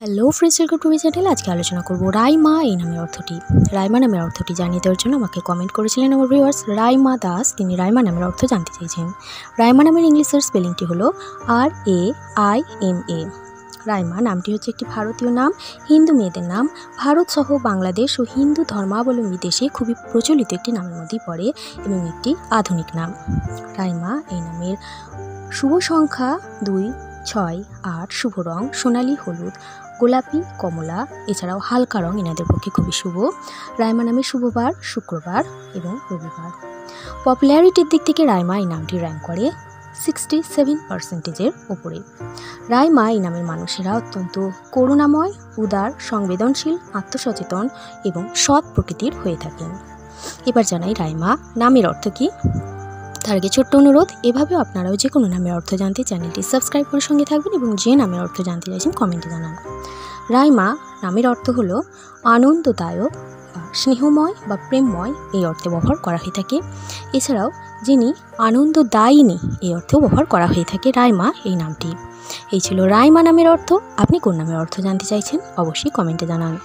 Hello friends, welcome to my channel. আজকে আলোচনা করব রাইমা এই নামের অর্থটি। রাইমা নামের অর্থটি জানিয়ে দেওয়ার জন্য আমাকে কমেন্ট করেছিলেন আমার ভিউয়ার্স রাইমা দাস। তিনি রাইমা নামের অর্থ জানতে চাইছেন। রাইমা নামের ইংলিশের স্পেলিংটি হলো RAIMA। রাইমা নামটি হচ্ছে একটি ভারতীয় নাম, হিন্দু মেয়েদের নাম। ভারত সহ বাংলাদেশ ও হিন্দু ধর্মাবলম্বী দেশে খুবই প্রচলিত একটি নামের মধ্যেই পড়ে এবং একটি আধুনিক নাম। রাইমা এই নামের শুভ সংখ্যা 2, 6, 8, শুভ রং সোনালি, হলুদ, গোলাপি, কমলা, এছাড়াও হালকা রং এনাদের পক্ষে খুবই শুভ। রাইমা নামের শুভবার শুক্রবার এবং রবিবার। পপুলারিটির দিক থেকে রাইমা এই নামটি র্যাঙ্ক করে 67%-এর ওপরে। রাইমা এই নামের মানুষেরা অত্যন্ত করুণাময়, উদার, সংবেদনশীল, আত্মসচেতন এবং সৎ প্রকৃতির হয়ে থাকেন। এবার জানাই রাইমা নামের অর্থ কী। তার আগে ছোট্ট অনুরোধ, এভাবেও আপনারাও যে কোনো নামের অর্থ জানতে চ্যানেলটি সাবস্ক্রাইব করে সঙ্গে থাকবেন এবং যে নামের অর্থ জানতে চাইছেন কমেন্টে জানান। রাইমা নামের অর্থ হলো আনন্দদায়ক বা স্নেহময় বা প্রেমময় এই অর্থে ব্যবহার করা হয়ে থাকে। এছাড়াও যিনি আনন্দদায়িনী এই অর্থেও ব্যবহার করা হয়ে থাকে রাইমা এই নামটি। এই ছিল রাইমা নামের অর্থ। আপনি কোন নামের অর্থ জানতে চাইছেন অবশ্যই কমেন্টে জানান।